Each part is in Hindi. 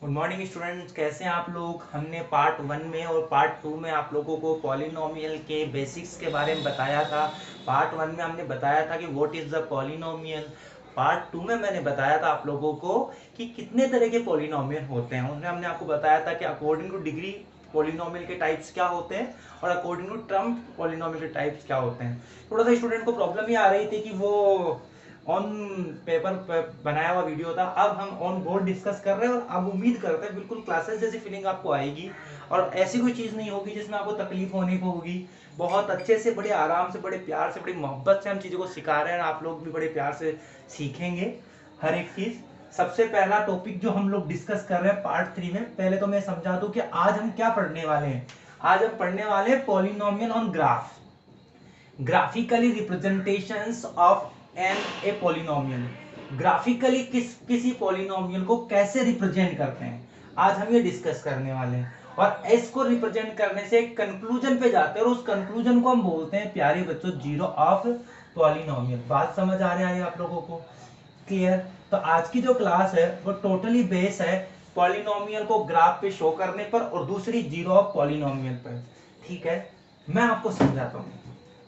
गुड मॉर्निंग स्टूडेंट्स, कैसे हैं आप लोग। हमने पार्ट 1 में और पार्ट 2 में आप लोगों को पॉलिनोमियल के बेसिक्स के बारे में बताया था। पार्ट 1 में हमने बताया था कि what is the polynomial. Part 2 में मैंने बताया था आप लोगों को कि कितने तरह के पॉलिनोमियल होते हैं। उसमें हमने आपको बताया था कि अकॉर्डिंग टू डिग्री पॉलिनोमियल के टाइप्स क्या होते हैं और अकॉर्डिंग टू टर्म पॉलिनोमियल के टाइप्स क्या होते हैं। थोड़ा सा स्टूडेंट को प्रॉब्लम ये आ रही थी कि वो ऑन पेपर बनाया हुआ वीडियो था, अब हम ऑन बोर्ड डिस्कस कर रहे हैं और अब उम्मीद करते हैं बिल्कुल क्लासेस जैसी फीलिंग आपको आएगी और ऐसी कोई चीज नहीं होगी जिसमें आपको तकलीफ होने को होगी। बहुत अच्छे से, बड़े आराम से, बड़े प्यार से, बड़ी मोहब्बत से हम चीजों को सिखा रहे हैं। आप लोग भी बड़े प्यार से सीखेंगे हर एक चीज। सबसे पहला टॉपिक जो हम लोग डिस्कस कर रहे हैं पार्ट 3 में, पहले तो मैं समझा दूं कि आज हम क्या पढ़ने वाले हैं। आज हम पढ़ने वाले हैं polynomial on graph, graphically representations of an a polynomial. Graphically किसी पॉलिनोमियल को कैसे रिप्रेजेंट करते हैं, आज हम ये डिस्कस करने वाले हैं। और इसको रिप्रेजेंट करने से एक कंक्लूजन पे जाते हैं और उस कंक्लूजन को हम बोलते हैं प्यारे बच्चों जीरो ऑफ पॉलिनोमियल। बात समझ आ रही है आप लोगों को? क्लियर? तो आज की जो क्लास है वो टोटली बेस है पॉलिनोमियल को ग्राफ पे शो करने पर और दूसरी जीरो ऑफ पॉलिनोमियल पर। ठीक है, मैं आपको समझाता हूँ।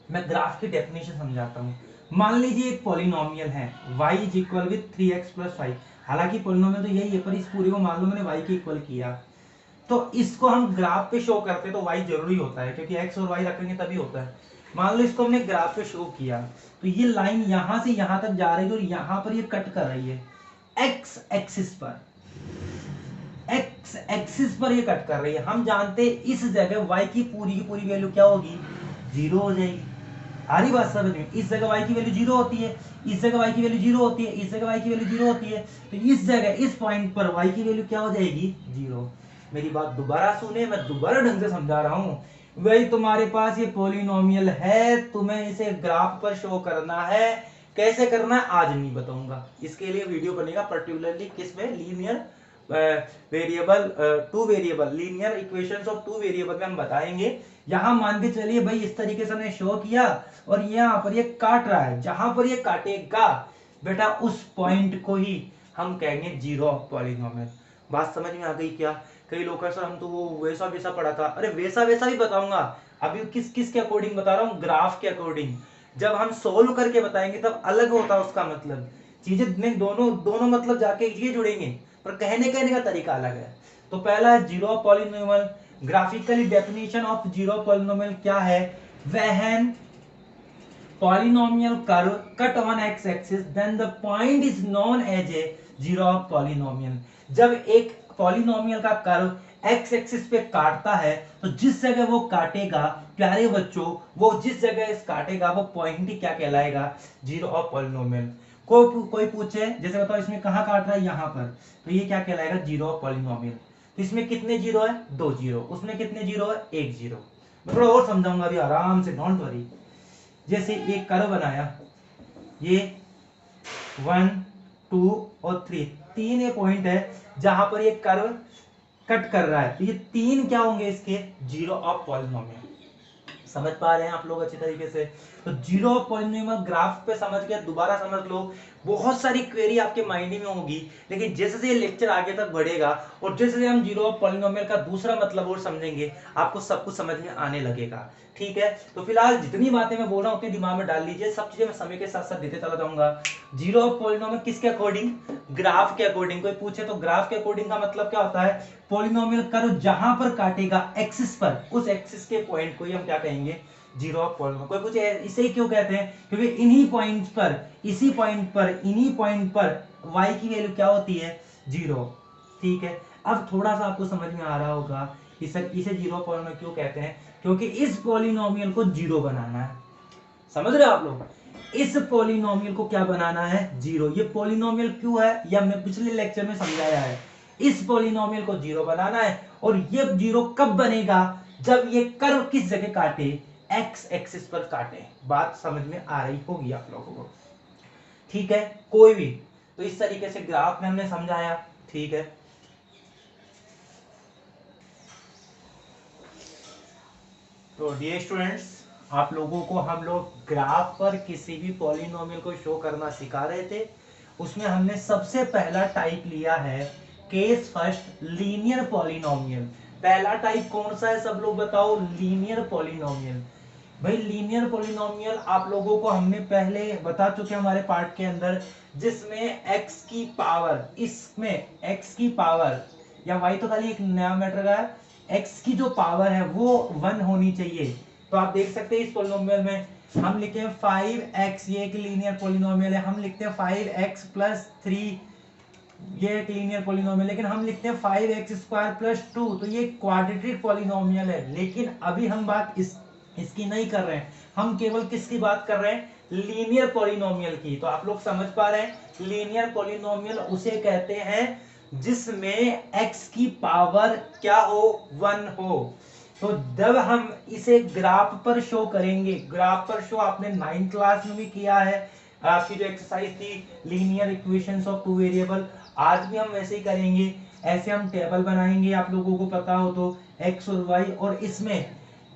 मैं ग्राफ की डेफिनेशन समझाता हूँ। मान लीजिए एक पॉलिनोमियल है y is equal with 3x plus 5। हालांकि पॉलिनोमियल तो यही है, पर इस पूरे को मान लो मैंने y के इक्वल किया, तो इसको हम ग्राफ पे शो करते हैं तो y जरूरी होता है क्योंकि x और y रखेंगे तभी होता है। मान लो इसको हमने ग्राफ पे शो किया तो ये लाइन यहां से यहां तक जा रही है और यहां पर ये कट कर रही है x एक्सिस पर। x एक्सिस पर ये कट कर रही है। हम जानते हैं इस जगह y की पूरी वैल्यू क्या होगी, जीरो हो जाएगी। आ रही बात समझ में? इस जगह y की वैल्यू जीरो होती है, इस जगह y की वैल्यू जीरो होती है, इस जगह y की वैल्यू जीरो होती है, तो इस जगह इस पॉइंट पर y की वैल्यू क्या हो जाएगी, जीरो। मेरी बात दोबारा सुने, मैं दोबारा ढंग से समझा रहा हूं। वही तुम्हारे पास ये पॉलिनोमियल है, तुम्हें इसे ग्राफ पर शो करना है। कैसे करना है आज नहीं बताऊंगा, इसके लिए वीडियो बनेगा पर्टिकुलरली किसमें, linear variable, two variable, linear equations of two variable में हम बताएंगे। यहां मान के चलिए भाई इस तरीके से हमने शो किया और यहाँ पर ये काट रहा है, जहां पर ये काटेगा बेटा उस पॉइंट को ही हम कहेंगे जीरो ऑफ पॉलिनोमियल। बात समझ में आ गई क्या? कई लोग सर हम तो वो वैसा वैसा पढ़ा था। अरे वैसा वैसा भी बताऊंगा, अभी किस किस के अकॉर्डिंग बता रहा हूँ, ग्राफ के अकॉर्डिंग। जब हम सोल्व करके बताएंगे तब अलग होता है उसका मतलब। चीजें दोनों दोनों मतलब जाके ये जुड़ेंगे, पर कहने कहने का तरीका अलग है। तो पहला है zero polynomial. Graphically definition of zero polynomial क्या है, when polynomial curve cut on x axis then the point is known as a zero of polynomial। जब एक पॉलिनोमियल का कर्व x एक्सिस पे काटता है तो जिस जगह वो काटेगा प्यारे बच्चों, वो जिस जगह इस काटेगा वो पॉइंट ही क्या कहलाएगा, जीरो ऑफ पॉलिनोमियल। कोई पूछे जैसे बताओ इसमें कहां काट रहा है, यहां पर, तो ये क्या कहलाएगा, जीरो ऑफ पॉलिनोमियल। तो इसमें कितने जीरो है, दो जीरो, उसमें कितने जीरो है, एक जीरो। मैं थोड़ा और समझाऊंगा अभी आराम से, डोंट वरी। जैसे एक कर्व बनाया, ये 1 2 और 3, तीन ये पॉइंट है जहां पर ये कर्व कट कर रहा है, तो ये तीन क्या होंगे इसके, जीरो ऑफ पॉलिनोमियल। समझ पा रहे हैं आप लोग अच्छी तरीके से? तो जीरो पॉलिनोमियल ग्राफ पे समझ गया, दोबारा समझ लो। बहुत सारी क्वेरी आपके माइंड में होगी, लेकिन जैसे जैसे ये लेक्चर आगे तक बढ़ेगा और जैसे जैसे हम जीरो पॉलिनोमियल का दूसरा मतलब और समझेंगे, आपको सब कुछ समझ में आने लगेगा। ठीक है, तो फिलहाल जितनी बातें मैं बोल रहा हूं उतनी दिमाग में डाल लीजिए, सब चीजें मैं समय के साथ साथ देते चला जाऊंगा। जीरो पॉलिनोमियल किसके अकॉर्डिंग, ग्राफ के अकॉर्डिंग। कोई पूछे तो ग्राफ के अकॉर्डिंग का मतलब क्या होता है, पॉलिनोमियल कर्व जहां पर काटेगा एक्सिस पर, उस एक्सिस के पॉइंट को ही हम क्या कहेंगे, जीरो ऑफ पॉलिनोमियल। कोई पूछे इसे क्यों कहते हैं, क्योंकि इन्हीं पॉइंट्स पर, इसी पॉइंट पर, इन्हीं पॉइंट पर y की वैल्यू क्या होती है, जीरो। ठीक है, अब थोड़ा सा आपको समझ में आ रहा होगा इसे जीरो पॉलिनोमियल क्यों कहते हैं, क्योंकि इस पॉलिनोमियल को जीरो बनाना है। समझ रहे हो आप लोग? इस पॉलिनोमियल को क्या बनाना है, जीरो। ये पॉलिनोमियल क्यों है, यह मैं पिछले लेक्चर में समझाया है। इस पॉलिनोमियल को जीरो बनाना है और ये जीरो कब बनेगा, जब ये कर्व किस जगह काटे, एक्स एक्सिस पर काटे। बात समझ में आ रही होगी आप लोगों को? ठीक है, कोई भी तो इस तरीके से ग्राफ में हमने समझाया। ठीक है, तो डियर स्टूडेंट्स, आप लोगों को हम लोग ग्राफ पर किसी भी पॉलिनोमियल को शो करना सिखा रहे थे। उसमें हमने सबसे पहला टाइप लिया है केस फर्स्ट लीनियर पॉलिनोमियल। पहला टाइप कौन सा है सब लोग बताओ? Linear polynomial. भाई लीनियर पॉलिनोमियल आप लोगों को हमने पहले बता चुके हमारे पार्ट के अंदर, जिसमें x की पावर, इसमें x की पावर या y तो खाली एक नया मैटर का है, x की जो पावर है वो 1 होनी चाहिए। तो आप देख सकते हैं इस पॉलिनोमियल में हम लिखे हैं 5x, ये एक लीनियर पॉलिनोमियल है, हम लिखते हैं 5x प्लस 3, ये एक लीनियर पॉलिनोमियल, लेकिन हम लिखते हैं 5x स्क्वायर प्लस 2, तो ये क्वाड्रेटिक पॉलिनोमियल है। लेकिन अभी हम बात इसकी नहीं कर रहे हैं, हम केवल किसकी बात कर रहे हैं? लीनियर पॉलिनोमियल की। तो आप लोग समझ पा रहे हैं लीनियर पॉलिनोमियल उसे कहते हैं जिसमें x की पावर क्या हो? 1 हो। तो जब हम इसे ग्राफ पर शो करेंगे, ग्राफ पर शो आपने 9th क्लास में भी किया है, आपकी जो एक्सरसाइज थी linear equations of two variable, आज भी हम वैसे ही करेंगे। ऐसे हम टेबल बनाएंगे, आप लोगों को पता हो तो x और y, और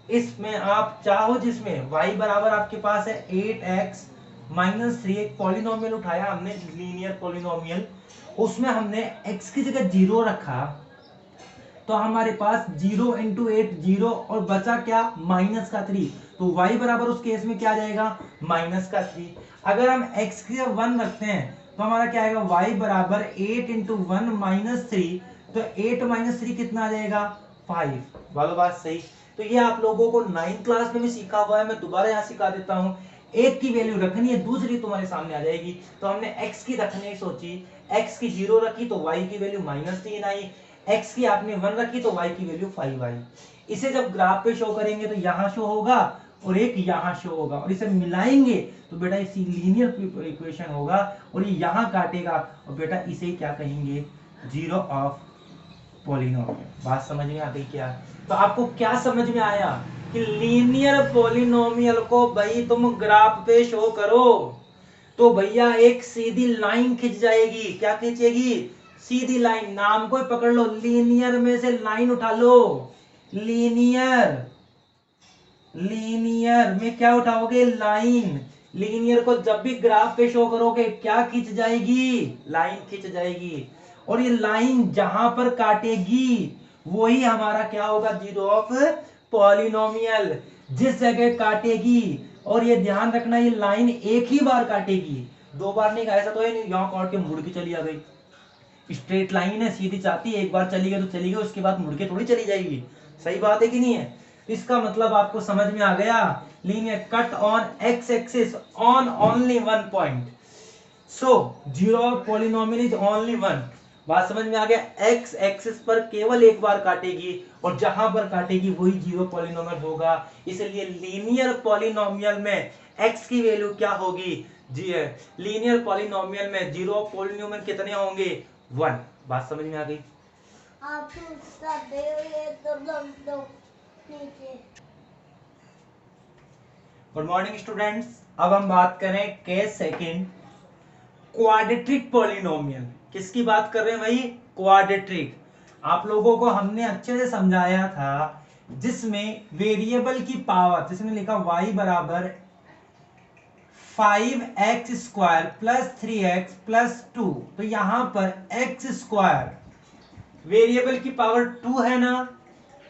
इसमें आप चाहो जिसमें y बराबर आपके पास है 8x माइनस 3, एक पॉलिनोमियल उठाया हमने लीनियर पॉलिनोमियल, उसमें हमने x की जगह 0 रखा, तो हमारे पास 0 इंटू 8 0, और बचा क्या? माइनस का 3, तो y बराबर उस केस में क्या आ जाएगा? माइनस का 3। अगर हम x की जगह 1 रखते हैं तो हमारा क्या आएगा? y बराबर 8 इंटू 1 माइनस 3, तो 8 माइनस 3 कितना आ जाएगा? 5। बोलो बात सही। तो ये आप लोगों को 9th क्लास में भी सीखा हुआ है, मैं दोबारा यहाँ सिखा देता हूँ। एक की वैल्यू रखनी है, दूसरी तुम्हारे सामने आ जाएगी। तो हमने x की रखने सोची, x की 0 रखी तो y की वैल्यू -3 आई, x की आपने 1 रखी तो y की वैल्यू 5 आई। इसे जब ग्राफ पे शो करेंगे तो यहाँ शो होगा और एक यहाँ शो होगा, और इसे मिलाएंगे तो बेटा इसी लीनियर इक्वेशन होगा, और ये यहाँ काटेगा, और बेटा इसे क्या कहेंगे? Zero of polynomial. बात समझ में आ गई क्या? तो आपको क्या समझ में आया कि लीनियर पॉलिनोमियल को भाई तुम ग्राफ पे शो करो तो भैया एक सीधी लाइन खिंच जाएगी। क्या खींचेगी? सीधी लाइन। नाम को पकड़ लो, लीनियर में से लाइन उठा लो। लीनियर में क्या उठाओगे? लाइन। लीनियर को जब भी ग्राफ पे शो करोगे क्या खींच जाएगी? लाइन खींच जाएगी, और ये लाइन जहां पर काटेगी वही हमारा क्या होगा? Zero of polynomial. जिस जगह काटेगी, और ये ध्यान रखना ये लाइन एक ही बार काटेगी, 2 बार नहीं। ऐसा तो है नहीं यहाँ काट के मुड़ के चली आ गई, स्ट्रेट लाइन है, सीधी जाती है, एक बार चली गई तो चली गई, उसके बाद मुड़ के थोड़ी चली जाएगी। सही बात है कि नहीं है? इसका मतलब आपको समझ में आ गया, linear cut on x axis on only 1 point, so zero of polynomial is only 1। बात समझ में आ गया? एक्स एक्सिस पर केवल एक बार काटेगी, और जहां पर काटेगी वही जीरो पॉलिनोमियल होगा। इसलिए लीनियर पॉलिनोमियल में एक्स की वैल्यू क्या होगी? जी है, लीनियर पॉलिनोमियल में जीरो ऑफ पॉलिनोमियल कितने होंगे? 1। बात समझ में आ गई? Good morning students. अब हम बात करें केस सेकंड, क्वाड्रेटिक पॉलिनोमियल। किसकी बात कर रहे हैं भाई? क्वाड्रेटिक। आप लोगों को हमने अच्छे से समझाया था, जिसमें वेरिएबल की पावर, जिसमें लिखा y बराबर 5x square plus 3x plus 2, तो यहां पर x स्क्वायर वेरिएबल की पावर 2 है ना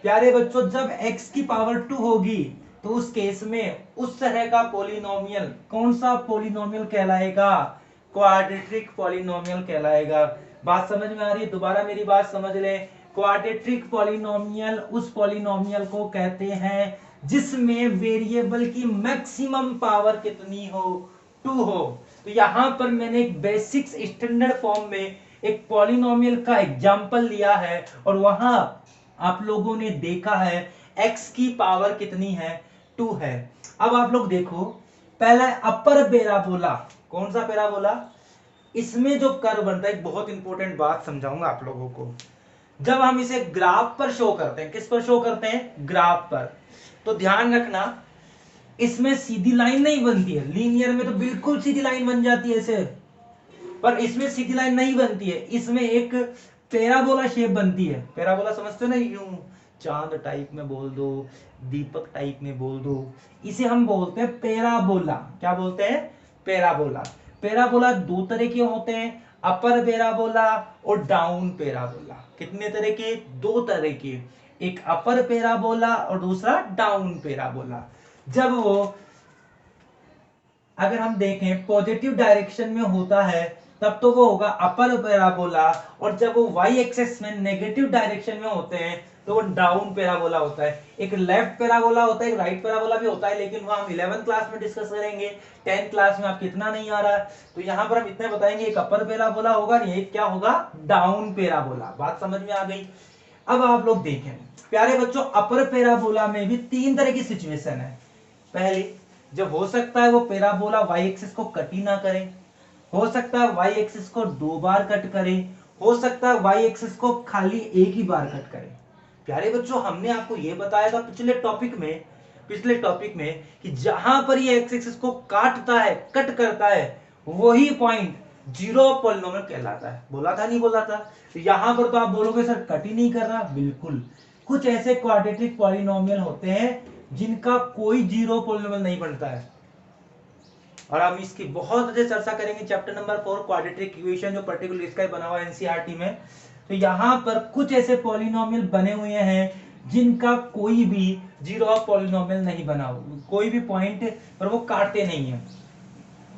प्यारे बच्चों। जब x की पावर 2 होगी तो उस केस में उस तरह का पॉलिनोमियल कौन सा पॉलिनोमियल कहलाएगा? क्वाड्रेटिक पॉलिनोमियल कहलाएगा। बात समझ में आ रही है? दोबारा मेरी बात समझ लें, क्वाड्रेटिक पॉलिनोमियल उस पॉलिनोमियल को कहते हैं जिसमें वेरिएबल की मैक्सिमम पावर कितनी हो? 2 हो। तो यहां पर मैंने एक बेसिक स्टैंडर्ड फॉर्म में एक पॉलिनोमियल का एग्जांपल लिया है, और वहां आप लोगों ने देखा है x की पावर कितनी है? 2 है। अब आप लोग देखो, पहला अपर पैराबोला। कौन सा पैराबोला? इसमें जो कर्व बनता है, एक बहुत इंपॉर्टेंट बात समझाऊंगा आप लोगों को। जब हम इसे ग्राफ पर शो करते हैं, किस पर शो करते हैं? ग्राफ पर। तो ध्यान रखना, इसमें सीधी लाइन नहीं बनती है। लीनियर में तो बिल्कुल सीधी लाइन बन जाती है ऐसे, पर इसमें सीधी लाइन नहीं बनती है। इसमें एक पैराबोला शेप बनती है। पैराबोला समझते हो ना? यूं चांद टाइप में बोल दो, दीपक टाइप में बोल दो, इसे हम बोलते हैं पैराबोला। क्या बोलते हैं? पैराबोला। पैराबोला 2 तरह के होते हैं, अपर पैराबोला और डाउन पैराबोला। कितने तरह के? दो तरह के, एक अपर पैराबोला और दूसरा डाउन पैराबोला। जब वो, अगर हम देखें पॉजिटिव डायरेक्शन में होता है तब तो वो होगा अपर पैराबोला, और जब वो वाई एक्सिस में नेगेटिव डायरेक्शन में होते हैं तो वो डाउन पैराबोला होता है। एक लेफ्ट पैराबोला होता है, एक राइट पैराबोला भी होता है, लेकिन वो हम 11th क्लास में डिस्कस करेंगे। 10th क्लास में आपको इतना नहीं आ रहा है, तो यहाँ पर हम इतने बताएंगे, एक अपर पैराबोला होगा, एक क्या होगा? Down parabola. बात समझ में आ गई? अब आप लोग देखें प्यारे बच्चों, अपर पैराबोला में भी तीन तरह की सिचुएशन है। पहली, जब हो सकता है वो पैराबोला वाई एक्सिस को कट ही ना करे, हो सकता है वाई एक्सिस को दो बार कट करे, हो सकता है वाई एक्सिस को खाली एक ही बार कट करे। प्यारे बच्चों, हमने आपको ये बताया था पिछले टॉपिक में कि जहां पर ये एक्स एक्सिस को काटता है, कट करता है, वही पॉइंट जीरो ऑफ पॉलिनोमियल कहलाता है। बोला था नहीं बोला था? तो यहां पर तो आप बोलोगे सर कट ही नहीं कर रहा। बिल्कुल, कुछ ऐसे क्वाड्रेटिक पॉलिनोमियल होते हैं जिनका कोई जीरो पॉलिनोमियल नहीं बनता है, और हम इसकी बहुत अच्छे चर्चा करेंगे चैप्टर नंबर 4 क्वाड्रेटिक इक्वेशन, जो पर्टिकुलर इसका बना हुआ है एनसीईआरटी में। तो यहाँ पर कुछ ऐसे पॉलिनोमियल बने हुए हैं जिनका कोई भी जीरो ऑफ पॉलिनोमियल नहीं बना, कोई भी पॉइंट पर वो काटते नहीं है।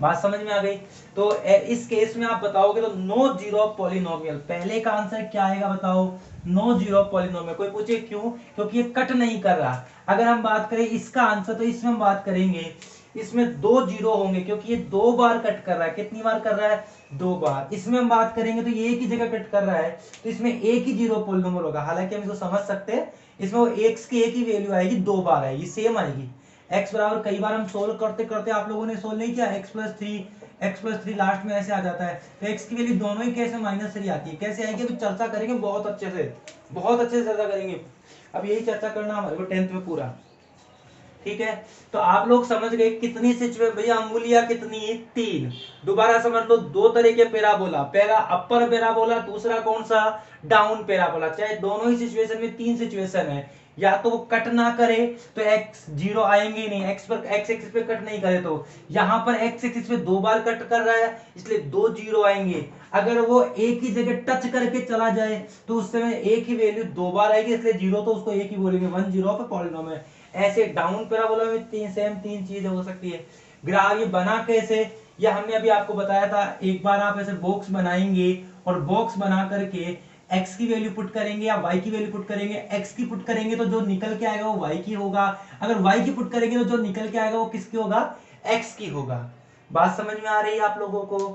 बात समझ में आ गई? तो इस केस में आप बताओगे तो नो जीरो ऑफ पॉलिनोमियल, पहले का आंसर क्या आएगा बताओ? No zero of polynomial. कोई पूछे क्यों? क्योंकि ये कट नहीं कर रहा। अगर हम बात करें इसका आंसर, तो इसमें हम बात करेंगे इसमें दो जीरो होंगे, क्योंकि ये दो बार कट कर रहा है। कितनी बार कर रहा है? दो बार। इसमें हम बात करेंगे तो ये एक ही जगह कट कर रहा है, तो इसमें एक ही जीरो पॉलिनोमियल होगा। हालांकि हम इसको समझ सकते हैं, इसमें वो एक्स की एक ही वैल्यू आएगी, दो बार आएगी, सेम आएगी। x बराबर, कई बार हम सोल्व करते करते आप लोगों ने सोल्व नहीं किया, x प्लस थ्री लास्ट में ऐसे आ जाता है, तो x की वैल्यू दोनों ही कैसे -3 आती है, कैसे आएगी? अभी चर्चा करेंगे बहुत अच्छे से चर्चा करेंगे। अब यही चर्चा करना हमारे को 10th में पूरा, ठीक है? तो आप लोग समझ गए कितनी सिचुएशन भैया? अंगुलियां कितनी? 3। दोबारा समझ लो, दो तरह के पैराबोला, पहला अपर पैराबोला, दूसरा कौन सा? Down parabola. चाहे दोनों ही सिचुएशन में तीन सिचुएशन है, या तो वो कट ना करे तो x जीरो आएंगे ही नहीं, x एक्सिस पे कट नहीं करे तो यहाँ पर x एक्सिस पे दो बार कट कर रहा है, इसलिए दो जीरो आएंगे। अगर वो एक ही जगह टच करके चला जाए तो उस समय एक ही वैल्यू दो बार आएगी, इसलिए जीरो तो उसको एक ही बोलेंगे, 1 जीरो पे पॉलिनोमियल। ऐसे डाउन पैराबोला में तीन चीजें हो सकती है। ग्राफ ये बना कैसे? ये हमने अभी आपको बताया था। एक बार आप ऐसे बॉक्स बनाएंगे और बॉक्स बना करके x की वैल्यू पुट करेंगे या y की वैल्यू पुट करेंगे। x की पुट करेंगे तो जो निकल के आएगा वो y की होगा, अगर y की पुट करेंगे तो जो निकल के आएगा वो किसकी होगा? x की होगा। बात समझ में आ रही है आप लोगों को?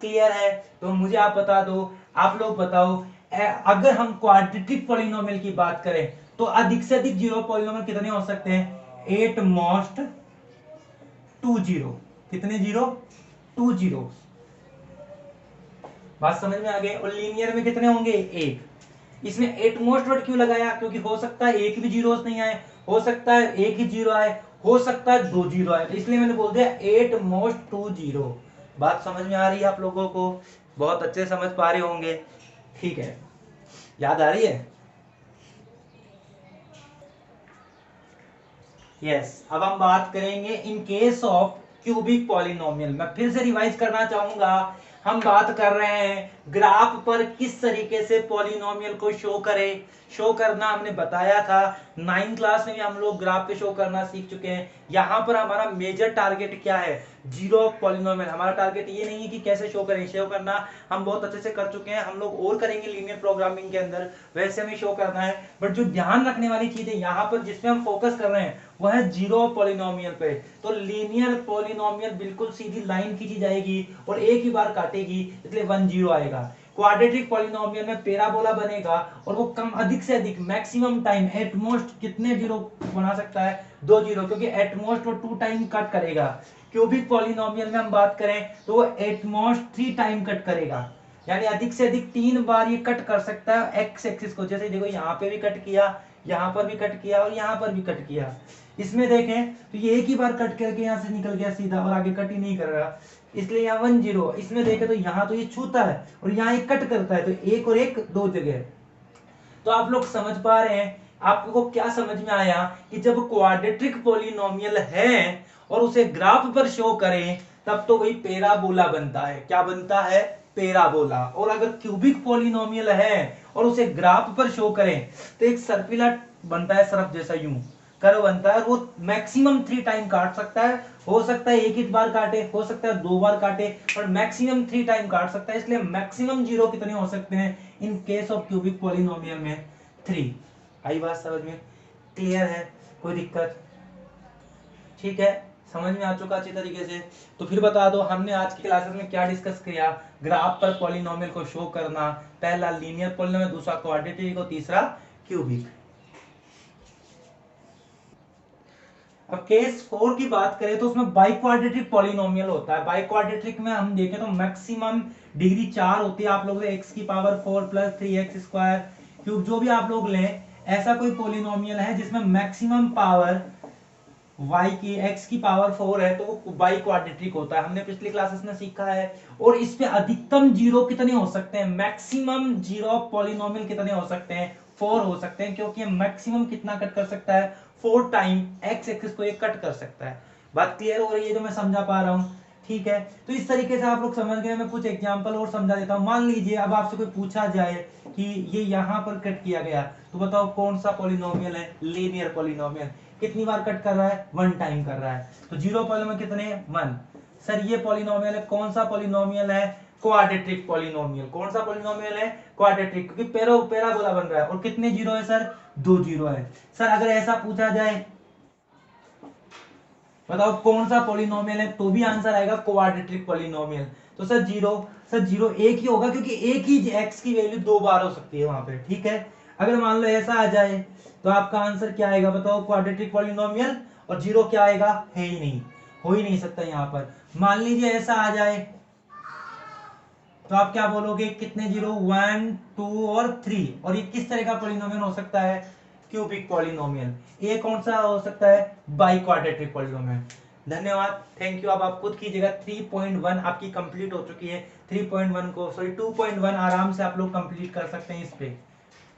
क्लियर है? तो मुझे आप बता दो, आप लोग बताओ, अगर हम क्वाड्रेटिक पॉलिनोमियल की बात करें तो अधिक से अधिक जीरो पॉलिनोमियल कितने हो सकते हैं? 8 मोस्ट 2 जीरो। कितने जीरो? 2 जीरो। बात समझ में आ गई? और लीनियर में कितने होंगे? 1। इसमें एट मोस्ट वर्ड क्यों लगाया? क्योंकि हो सकता है एक भी जीरोस नहीं आए, हो सकता है एक ही जीरो आए, हो सकता है दो जीरो आए, तो इसलिए मैंने बोल दिया 8 मोस्ट 2 जीरो। बात समझ में आ रही है आप लोगों को? बहुत अच्छे समझ पा रहे होंगे, ठीक है? याद आ रही है? यस। अब हम बात करेंगे in case of cubic polynomial. मैं फिर से रिवाइज करना चाहूंगा, हम बात कर रहे हैं ग्राफ पर किस तरीके से पॉलिनोमियल को शो करें। शो करना हमने बताया था, 9th क्लास में भी हम लोग ग्राफ पे शो करना सीख चुके हैं। यहाँ पर हमारा मेजर टारगेट क्या है? Zero of polynomial. हमारा टारगेट ये नहीं है कि कैसे शो करें, शो करना हम बहुत अच्छे से कर चुके हैं, हम लोग और करेंगे लीनियर प्रोग्रामिंग के अंदर, वैसे हमें शो करना है। बट जो ध्यान रखने वाली चीज है यहाँ पर जिसमें हम फोकस कर रहे हैं वह है जीरो ऑफ पॉलिनोमियल पे। तो लीनियर पॉलिनोमियल बिल्कुल सीधी लाइन खींची जाएगी और एक ही बार काटेगी, इसलिए 1 जीरो आएगा। क्वाड्रेटिक पॉलिनोमियल में पैराबोला बनेगा और वो कम, अधिक से अधिक, मैक्सिमम टाइम, एट मोस्ट कितने जीरो बना सकता है? 2 जीरो, क्योंकि एट मोस्ट वो 2 टाइम कट करेगा। क्यूबिक पॉलिनोमियल में हम बात करें तो वो एट मोस्ट 3 टाइम कट करेगा, यानी अधिक से अधिक 3 बार ये कट कर सकता है एक्स एक्सिस को। जैसे देखो यहाँ पे भी कट किया, यहाँ पर भी कट किया और यहाँ पर भी कट किया। इसमें देखें तो ये एक ही बार कट करके यहाँ से निकल गया सीधा और आगे कट ही नहीं कर रहा, इसलिए यहाँ 1 जीरो। इसमें देखें तो यहाँ तो ये छूता है और यहाँ एक कट करता है, तो एक और एक दो जगह। तो आप लोग समझ पा रहे हैं? आपको क्या समझ में आया कि जब क्वाड्रेटिक पॉलिनोमियल है और उसे ग्राफ पर शो करें तब तो वही पैराबोला बनता है। क्या बनता है? पैराबोला। और अगर क्यूबिक पॉलिनोमियल है और उसे ग्राफ पर शो करें तो एक सर्पिला बनता है, सरफ जैसा यूं कर्व बनता है, वो मैक्सिमम 3 टाइम काट सकता है। हो सकता है एक ही बार काटे, हो सकता है 2 बार काटे, पर मैक्सिमम 3 टाइम काट सकता है। इसलिए मैक्सिमम जीरो कितने हो सकते हैं in case of cubic polynomial में? 3। आई बात समझ में? क्लियर है? कोई दिक्कत? ठीक है, समझ में आ चुका अच्छी तरीके से? तो फिर बता दो हमने आज की क्लासेस में क्या डिस्कस किया। ग्राफ पर पॉलिनोमियल को शो करना, पहला लीनियर पॉलिनोमियल, दूसरा क्वाड्रेटिक और तीसरा क्यूबिक। अब केस 4 की बात करें तो उसमें बाई क्वाड्रेटिक पॉलिनोमियल होता है। बाई क्वाड्रेटिक में हम देखें तो मैक्सिमम डिग्री 4 होती है। आप लोग x की power 4 plus 3x square cube, जो भी आप लोग लें, ऐसा कोई पॉलिनोमियल है जिसमें मैक्सिमम पावर y की x की पावर 4 है तो वो बाई क्वाड्रेटिक होता है। हमने पिछली क्लासेस में सीखा है। और इस पे अधिकतम जीरो कितने हो सकते हैं? मैक्सिमम जीरो पॉलिनोमियल कितने हो सकते हैं? 4 हो सकते हैं, क्योंकि मैक्सिमम कितना कट कर सकता है? 4 टाइम x एक्सिस को ये कट कर सकता है। बात क्लियर हो रही है जो मैं समझा पा रहा हूँ? ठीक है, तो इस तरीके से आप लोग समझ गए। मैं कुछ एग्जांपल और समझा देता हूँ। मान लीजिए अब आपसे कोई पूछा जाए कि ये यहाँ पर कट किया गया, तो बताओ कौन सा पॉलिनोमियल है? Linear polynomial. कितनी बार कट कर रहा है? 1 टाइम कर रहा है। तो जीरो पॉलिनोमियल कितने? 1। सर ये पॉलिनोमियल है, कौन सा पॉलिनोमियल है? Quadratic polynomial. कौन सा पॉलिनोमियल है? क्वाड्रेटिक, क्योंकि पैराबोला बन रहा है। और कितने जीरो है सर? 2 जीरो है। सर अगर ऐसा पूछा जाए बताओ कौन सा पॉलिनोमियल है, तो भी आंसर आएगा क्वाड्रेटिक पॉलिनोमियल। तो सर जीरो एक ही होगा, क्योंकि एक ही x की वैल्यू 2 बार हो सकती है वहां पे। ठीक है, अगर मान लो ऐसा आ जाए तो आपका आंसर क्या आएगा बताओ? Quadratic polynomial. और जीरो क्या आएगा? है ही नहीं, हो ही नहीं सकता यहाँ पर। मान लीजिए ऐसा आ जाए तो आप क्या बोलोगे? कितने जीरो? 1 2 और 3। और ये किस तरह का पॉलिनोमियल हो सकता है? Cubic polynomial. ये कौन सा हो सकता है? By quadratic polynomial. धन्यवाद, थैंक यू। अब आप खुद कीजिएगा। 3.1 आपकी कंप्लीट हो चुकी है। 3.1 को सॉरी 2.1 आराम से आप लोग कंप्लीट कर सकते हैं इस पे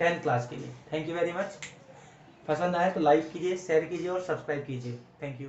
10th क्लास के लिए। Thank you very much. पसंद आए तो लाइक कीजिए, शेयर कीजिए और सब्सक्राइब कीजिए। Thank you.